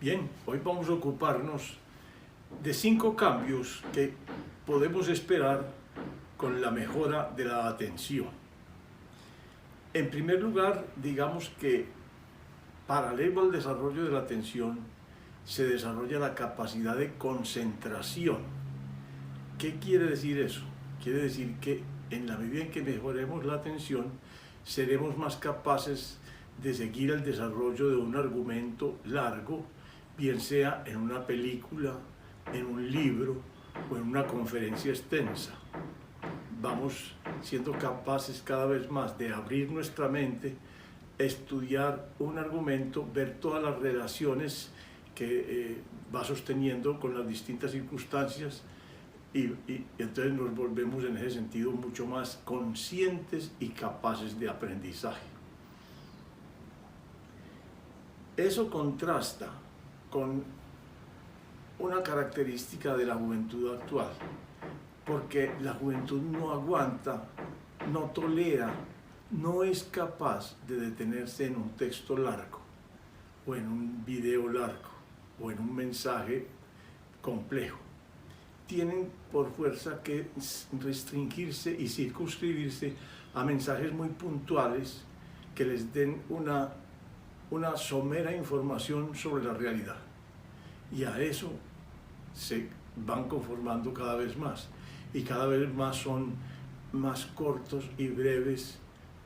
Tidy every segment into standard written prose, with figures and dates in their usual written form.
Bien, hoy vamos a ocuparnos de 5 cambios que podemos esperar con la mejora de la atención. En primer lugar, digamos que paralelo al desarrollo de la atención, se desarrolla la capacidad de concentración. ¿Qué quiere decir eso? Quiere decir que en la medida en que mejoremos la atención, seremos más capaces de seguir el desarrollo de un argumento largo, bien sea en una película, en un libro o en una conferencia extensa. Vamos siendo capaces cada vez más de abrir nuestra mente, estudiar un argumento, ver todas las relaciones que va sosteniendo con las distintas circunstancias y entonces nos volvemos en ese sentido mucho más conscientes y capaces de aprendizaje. Eso contrasta con una característica de la juventud actual, porque la juventud no aguanta, no tolera, no es capaz de detenerse en un texto largo, o en un video largo, o en un mensaje complejo. Tienen por fuerza que restringirse y circunscribirse a mensajes muy puntuales que les den una somera información sobre la realidad. Y a eso se van conformando cada vez más. Y cada vez más son más cortos y breves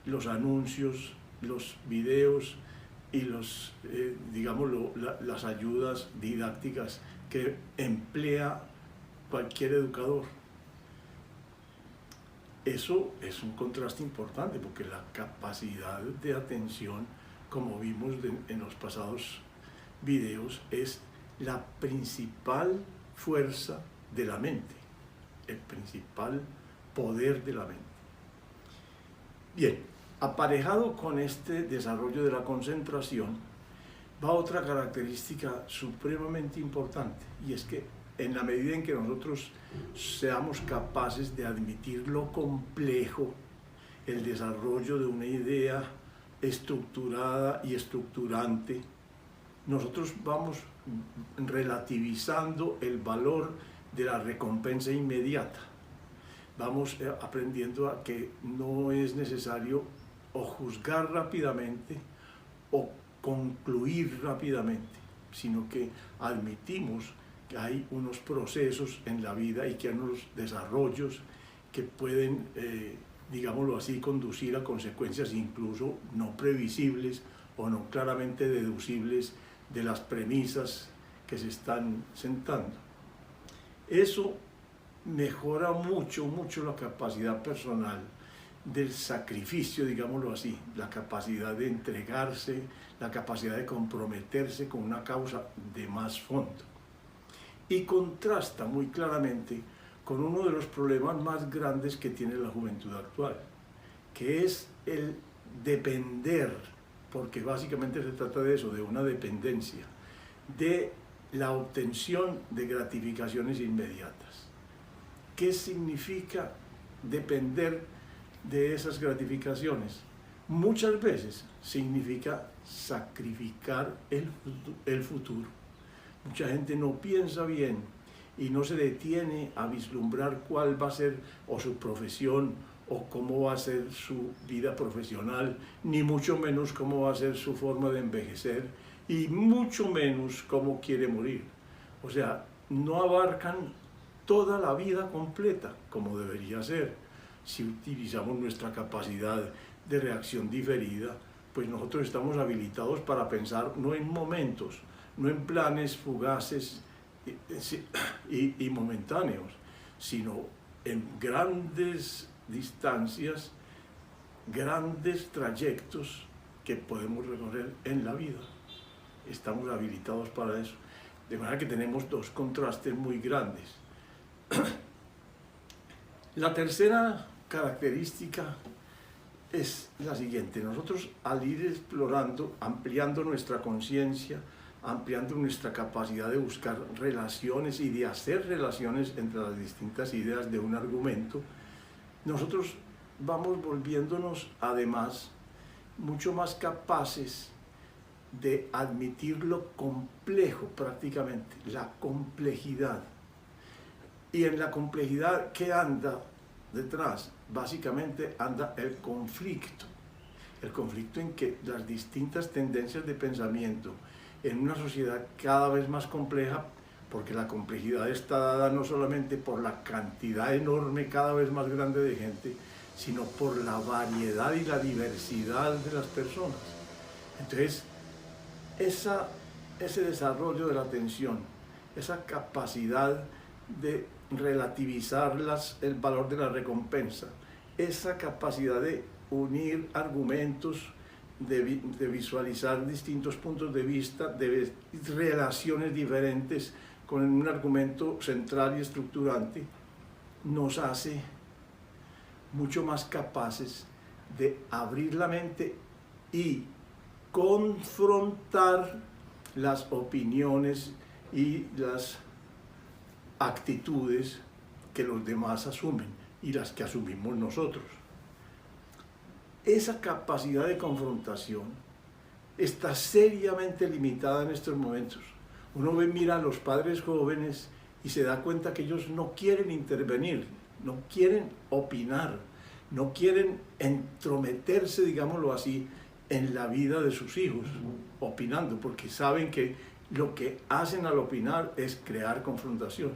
los anuncios, los videos y las ayudas didácticas que emplea cualquier educador. Eso es un contraste importante porque la capacidad de atención, como vimos en los pasados videos, es la principal fuerza de la mente, el principal poder de la mente. Bien, aparejado con este desarrollo de la concentración, va otra característica supremamente importante, y es que en la medida en que nosotros seamos capaces de admitir lo complejo, el desarrollo de una idea estructurada y estructurante, nosotros vamos relativizando el valor de la recompensa inmediata. Vamos aprendiendo a que no es necesario o juzgar rápidamente o concluir rápidamente, sino que admitimos que hay unos procesos en la vida y que hay unos desarrollos que pueden, digámoslo así, conducir a consecuencias incluso no previsibles o no claramente deducibles de las premisas que se están sentando. Eso mejora mucho la capacidad personal del sacrificio, digámoslo así, la capacidad de entregarse, la capacidad de comprometerse con una causa de más fondo. Y contrasta muy claramente con uno de los problemas más grandes que tiene la juventud actual, que es el depender, porque básicamente se trata de eso, de una dependencia, de la obtención de gratificaciones inmediatas. ¿Qué significa depender de esas gratificaciones? Muchas veces significa sacrificar el futuro. Mucha gente no piensa bien y no se detiene a vislumbrar cuál va a ser o su profesión o cómo va a ser su vida profesional, ni mucho menos cómo va a ser su forma de envejecer y mucho menos cómo quiere morir. O sea, no abarcan toda la vida completa como debería ser. Si utilizamos nuestra capacidad de reacción diferida, pues nosotros estamos habilitados para pensar no en momentos, no en planes fugaces y momentáneos, sino en grandes distancias, grandes trayectos que podemos recorrer en la vida. Estamos habilitados para eso. De manera que tenemos dos contrastes muy grandes. La tercera característica es la siguiente. Nosotros, al ir explorando, ampliando nuestra conciencia, ampliando nuestra capacidad de buscar relaciones y de hacer relaciones entre las distintas ideas de un argumento, nosotros vamos volviéndonos además mucho más capaces de admitir lo complejo prácticamente, la complejidad. Y en la complejidad, ¿qué anda detrás? Básicamente anda el conflicto. El conflicto en que las distintas tendencias de pensamiento en una sociedad cada vez más compleja, porque la complejidad está dada no solamente por la cantidad enorme, cada vez más grande de gente, sino por la variedad y la diversidad de las personas. Entonces, ese desarrollo de la atención, esa capacidad de relativizar el valor de la recompensa, esa capacidad de unir argumentos, de visualizar distintos puntos de vista, de relaciones diferentes con un argumento central y estructurante, nos hace mucho más capaces de abrir la mente y confrontar las opiniones y las actitudes que los demás asumen y las que asumimos nosotros. Esa capacidad de confrontación está seriamente limitada en estos momentos. Uno mira a los padres jóvenes y se da cuenta que ellos no quieren intervenir, no quieren opinar, no quieren entrometerse, digámoslo así, en la vida de sus hijos, opinando, porque saben que lo que hacen al opinar es crear confrontación.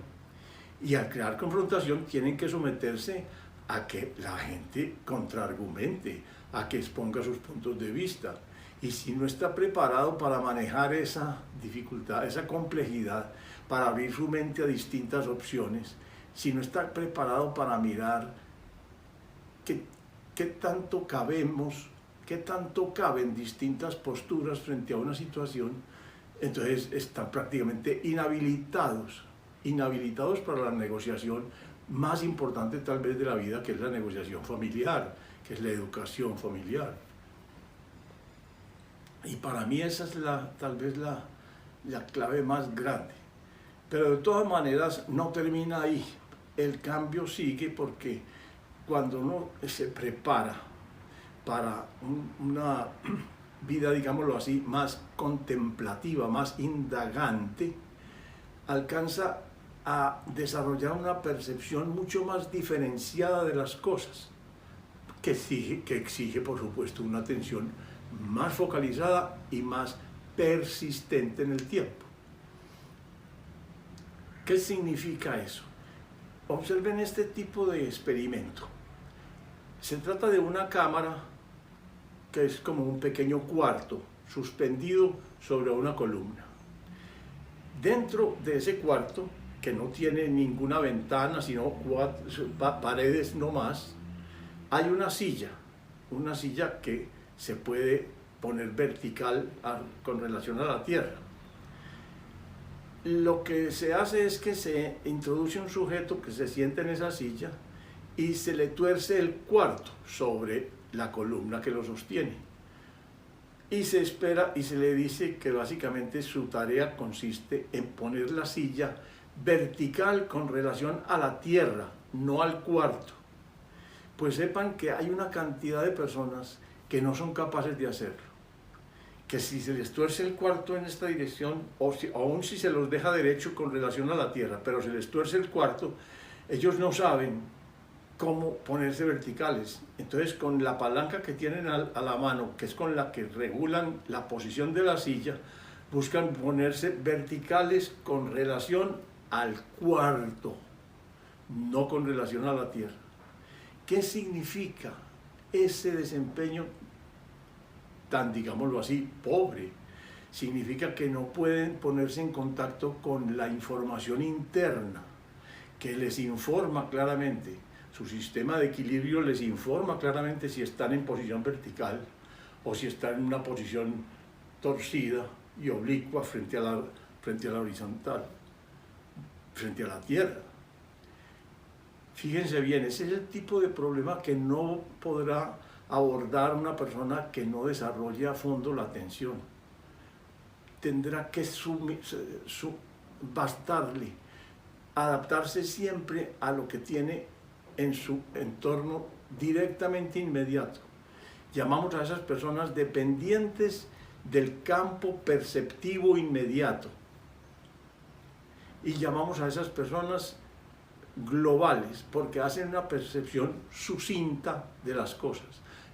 Y al crear confrontación tienen que someterse a que la gente contraargumente, a que exponga sus puntos de vista. Y si no está preparado para manejar esa dificultad, esa complejidad, para abrir su mente a distintas opciones, si no está preparado para mirar qué tanto cabemos, qué tanto caben distintas posturas frente a una situación, entonces están prácticamente inhabilitados para la negociación más importante tal vez de la vida, que es la negociación familiar, que es la educación familiar. Y para mí esa es tal vez la clave más grande. Pero de todas maneras no termina ahí. El cambio sigue, porque cuando uno se prepara para una vida, digámoslo así, más contemplativa, más indagante, alcanza a desarrollar una percepción mucho más diferenciada de las cosas, que exige, por supuesto, una atención más focalizada y más persistente en el tiempo. ¿Qué significa eso? Observen este tipo de experimento. Se trata de una cámara que es como un pequeño cuarto suspendido sobre una columna. Dentro de ese cuarto, que no tiene ninguna ventana, sino paredes no más, hay una silla que se puede poner vertical con relación a la tierra. Lo que se hace es que se introduce un sujeto que se sienta en esa silla y se le tuerce el cuarto sobre la columna que lo sostiene. Y se espera y se le dice que básicamente su tarea consiste en poner la silla vertical con relación a la tierra, no al cuarto. Pues sepan que hay una cantidad de personas que no son capaces de hacerlo. Que si se les tuerce el cuarto en esta dirección, aún si se los deja derecho con relación a la tierra, pero se les tuerce el cuarto, ellos no saben cómo ponerse verticales. Entonces, con la palanca que tienen a la mano, que es con la que regulan la posición de la silla, buscan ponerse verticales con relación al cuarto, no con relación a la tierra. ¿Qué significa ese desempeño tan, digámoslo así, pobre? Significa que no pueden ponerse en contacto con la información interna, que les informa claramente. Su sistema de equilibrio les informa claramente si están en posición vertical o si están en una posición torcida y oblicua frente a la horizontal, frente a la tierra. Fíjense bien, ese es el tipo de problema que no podrá abordar una persona que no desarrolle a fondo la atención. Tendrá que bastarle adaptarse siempre a lo que tiene en su entorno directamente inmediato. Llamamos a esas personas dependientes del campo perceptivo inmediato. Y llamamos a esas personas globales, porque hacen una percepción sucinta de las cosas,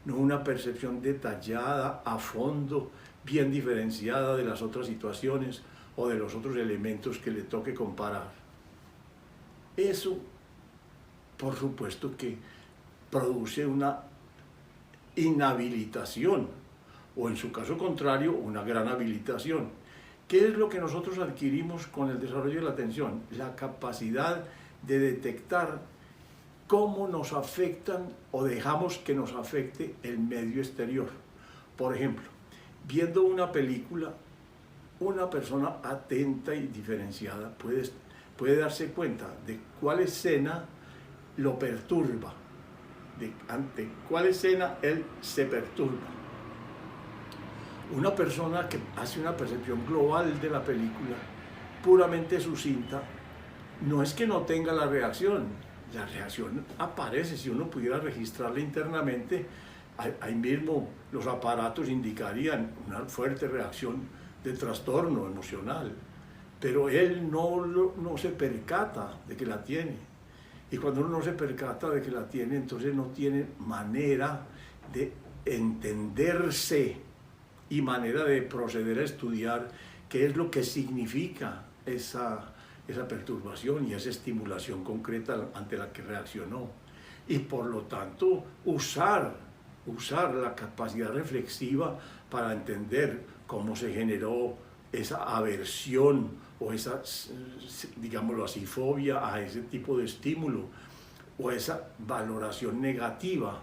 no una percepción detallada, a fondo, bien diferenciada de las otras situaciones o de los otros elementos que le toque comparar. Eso, por supuesto que produce una inhabilitación, o en su caso contrario, una gran habilitación. ¿Qué es lo que nosotros adquirimos con el desarrollo de la atención? La capacidad de detectar cómo nos afectan o dejamos que nos afecte el medio exterior. Por ejemplo, viendo una película, una persona atenta y diferenciada puede darse cuenta de cuál escena lo perturba, ante cuál escena él se perturba. Una persona que hace una percepción global de la película, puramente sucinta, no es que no tenga la reacción aparece. Si uno pudiera registrarla internamente, ahí mismo los aparatos indicarían una fuerte reacción de trastorno emocional, pero él no se percata de que la tiene. Y cuando uno no se percata de que la tiene, entonces no tiene manera de entenderse y manera de proceder a estudiar qué es lo que significa esa perturbación y esa estimulación concreta ante la que reaccionó. Y por lo tanto, usar la capacidad reflexiva para entender cómo se generó esa aversión o esa, digámoslo así, fobia a ese tipo de estímulo o esa valoración negativa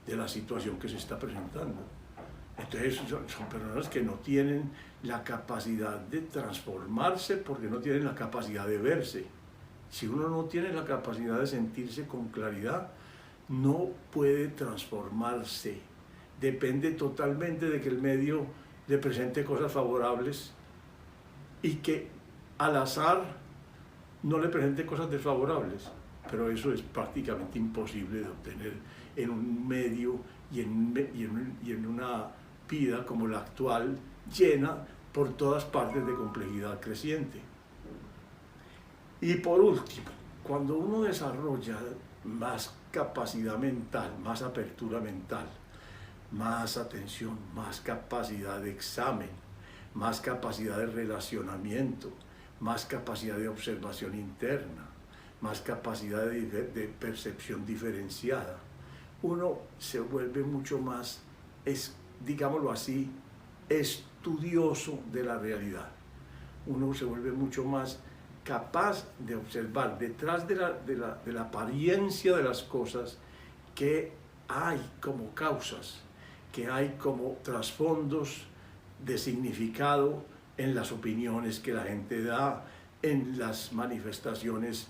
de la situación que se está presentando. Entonces son personas que no tienen la capacidad de transformarse porque no tienen la capacidad de verse. Si uno no tiene la capacidad de sentirse con claridad, no puede transformarse. Depende totalmente de que el medio le presente cosas favorables y que al azar no le presente cosas desfavorables. Pero eso es prácticamente imposible de obtener en un medio y en una vida como la actual, llena por todas partes de complejidad creciente. Y por último, cuando uno desarrolla más capacidad mental, más apertura mental, más atención, más capacidad de examen, más capacidad de relacionamiento, más capacidad de observación interna, más capacidad de percepción diferenciada, uno se vuelve mucho más, digámoslo así, estudioso de la realidad. Uno se vuelve mucho más capaz de observar detrás de la apariencia de las cosas que hay como causas, que hay como trasfondos de significado en las opiniones que la gente da, en las manifestaciones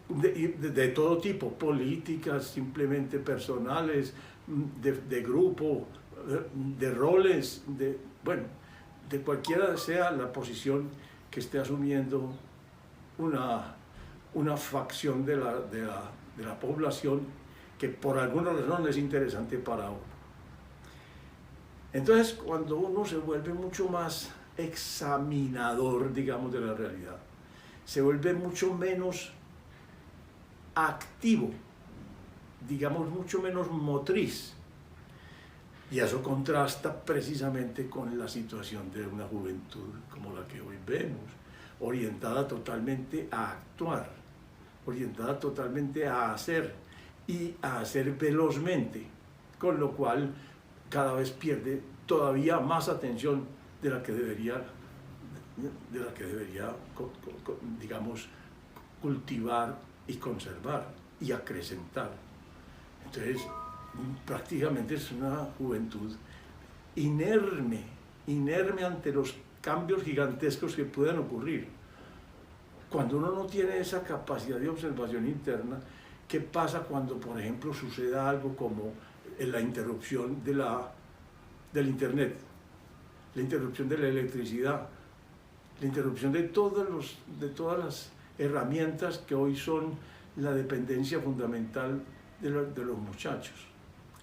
de todo tipo, políticas, simplemente personales, de grupo, de roles, de cualquiera sea la posición que esté asumiendo una facción de la población que por alguna razón es interesante para uno. Entonces, cuando uno se vuelve mucho más examinador, digamos, de la realidad, se vuelve mucho menos activo, digamos, mucho menos motriz. Y eso contrasta precisamente con la situación de una juventud como la que hoy vemos, orientada totalmente a actuar, orientada totalmente a hacer y a hacer velozmente, con lo cual cada vez pierde todavía más atención de la que debería, digamos, cultivar y conservar y acrecentar. Entonces, prácticamente es una juventud inerme ante los cambios gigantescos que puedan ocurrir. Cuando uno no tiene esa capacidad de observación interna, ¿qué pasa cuando, por ejemplo, suceda algo como la interrupción del internet, la interrupción de la electricidad, la interrupción de todas las herramientas que hoy son la dependencia fundamental de los muchachos?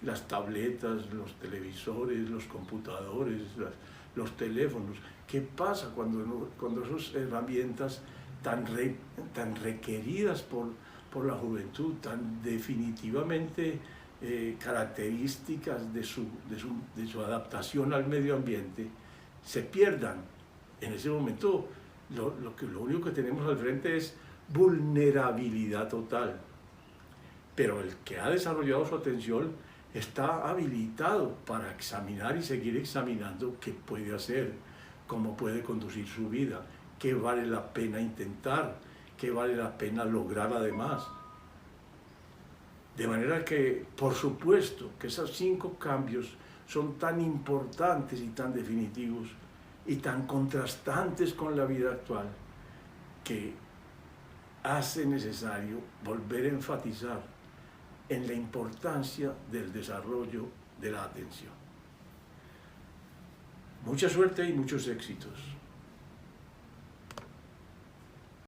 Las tabletas, los televisores, los computadores, los teléfonos. ¿Qué pasa cuando esas herramientas tan requeridas por la juventud, tan definitivamente características de su adaptación al medio ambiente, se pierdan? En ese momento lo único que tenemos al frente es vulnerabilidad total. Pero el que ha desarrollado su atención está habilitado para examinar y seguir examinando qué puede hacer, cómo puede conducir su vida, qué vale la pena intentar, qué vale la pena lograr además. De manera que, por supuesto, que esos 5 cambios son tan importantes y tan definitivos y tan contrastantes con la vida actual, que hace necesario volver a enfatizar en la importancia del desarrollo de la atención. Mucha suerte y muchos éxitos.